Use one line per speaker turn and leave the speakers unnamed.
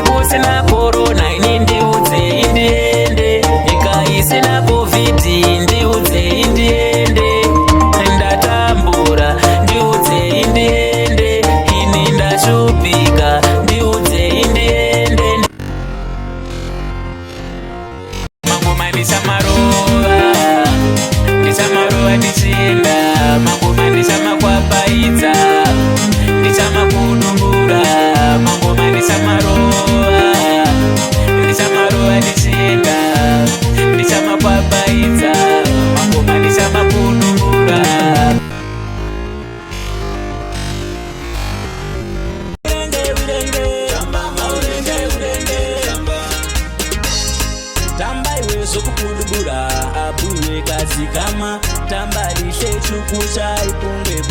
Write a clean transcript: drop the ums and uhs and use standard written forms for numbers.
Kusina corona ini ndiudze indiende, nyika isina covid ndiudze indiende, ndatambura ndiudze indiende, ini ndashupika ndiudze indiende. Mangoma ndichamarowa ndichienda, mangoma ndichamakwapayidza, ndichamakudumbura, mangoma ndichamarowa ndichienda, ndichamakwapayidza, mangoma ndichamakudumbura. Tamba iwe zokukudubura abuwe kazi kama tamba lishe chukucha ipunge.